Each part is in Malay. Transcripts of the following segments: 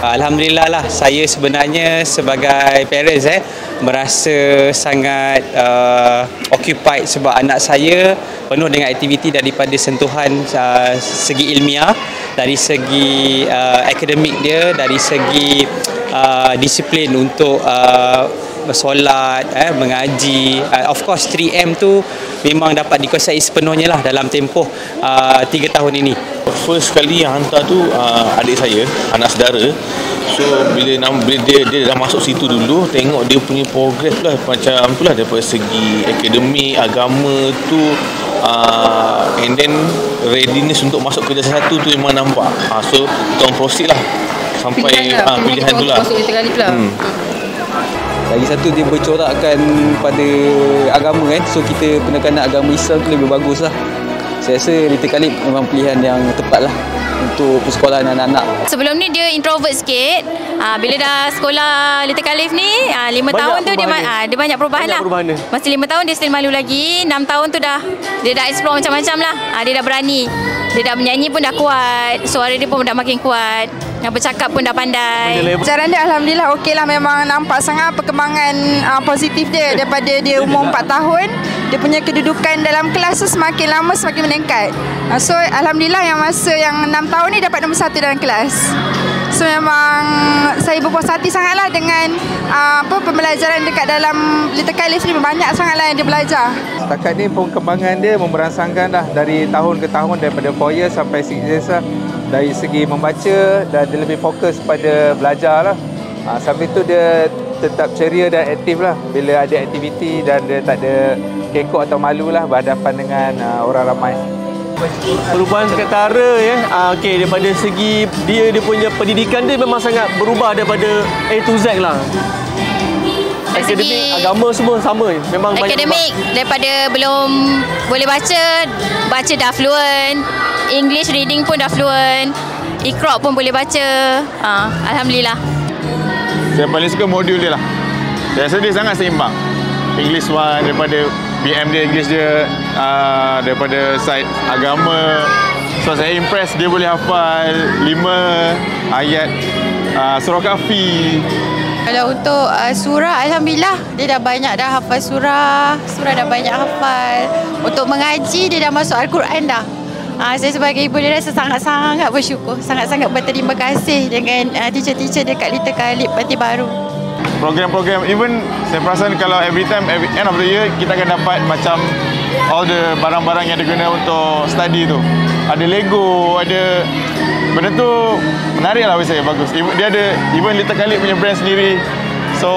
Alhamdulillah lah, saya sebenarnya sebagai parents merasa sangat occupied sebab anak saya penuh dengan aktiviti daripada sentuhan segi ilmiah, dari segi akademik dia, dari segi disiplin untuk bersolat, mengaji. Of course 3M tu memang dapat dikuasai sepenuhnya lah dalam tempoh 3 tahun ini. First kali yang hantar tu adik saya, anak saudara. So bila dia dah masuk situ dulu, tengok dia punya progress lah macam tu lah, daripada segi akademik, agama tu, and then readiness untuk masuk ke jasa satu tu memang nampak. So kita proceed lah sampai pilihan tu lah. Lagi satu, dia bercorakkan pada agama so kita penekanan agama Islam tu lebih bagus lah. Saya rasa Little Khalif memang pilihan yang tepat lah untuk persekolahan anak-anak. Sebelum ni dia introvert sikit. Bila dah sekolah Little Khalif ni 5 tahun tu dia banyak perubahan lah. Masa 5 tahun dia still malu lagi. 6 tahun tu dia dah explore macam-macam lah. Dia dah berani. Dia dah menyanyi pun dah kuat. Suara dia pun dah makin kuat. Yang bercakap pun dah pandai. Jalan dia alhamdulillah okey lah. Memang nampak sangat perkembangan positif dia. Daripada dia umur 4 tahun, dia punya kedudukan dalam kelas tu semakin lama semakin meningkat. So alhamdulillah yang masa yang 6 tahun ni dapat nombor 1 dalam kelas. So memang saya berpuas hati sangatlah dengan pembelajaran dekat dalam Little Khalif ni. Banyak sangatlah yang dia belajar. Setakat ni perkembangan dia memberansangkan dah dari tahun ke tahun, daripada 4 years sampai 6 years lah. Dari segi membaca dan dia lebih fokus pada belajar lah. Sambil tu dia tetap ceria dan aktif lah bila ada aktiviti, dan dia tak ada kekok atau malu lah berhadapan dengan orang ramai. Perubahan ketara okey, daripada segi dia punya pendidikan dia memang sangat berubah daripada A to Z lah. Akademik, agama semua sama. Memang akademik daripada belum boleh baca dah fluent. English reading pun dah fluent. Iqra pun boleh baca. Alhamdulillah. Saya paling suka modul dia lah. Saya rasa dia sangat seimbang. English one, daripada BM dia, English dia, daripada side agama. So saya impress, dia boleh hafal 5 ayat surah Kahfi. Kalau untuk surah, alhamdulillah dia dah banyak dah hafal surah dah banyak hafal. Untuk mengaji dia dah masuk Al-Quran dah. Saya sebagai ibu dia rasa sangat-sangat bersyukur, sangat-sangat berterima kasih dengan teacher-teacher dekat Little Khalif Pantai Baru. Program-program, even saya perasan kalau every end of the year kita akan dapat macam all the barang-barang yang diguna untuk study tu. Ada Lego, ada benda tu menarik lah bagi saya, bagus. Dia ada even Little Khalif punya brand sendiri. So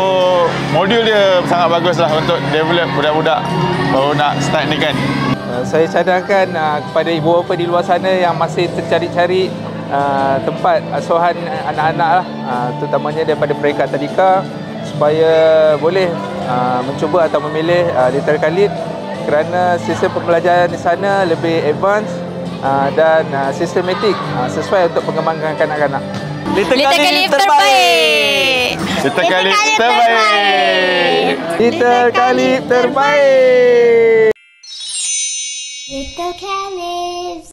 modul dia sangat bagus lah untuk develop budak-budak baru nak start ni kan. Saya cadangkan kepada ibu bapa di luar sana yang masih tercari-cari tempat asuhan anak-anak lah, terutamanya daripada peringkat tadika, supaya boleh mencuba atau memilih Little Khalif kerana sistem pembelajaran di sana lebih advance dan sistematik, sesuai untuk pengembangan kanak-kanak. Little Khalif terbaik. Little Khalif terbaik. Little Khalif terbaik. Little Khalif.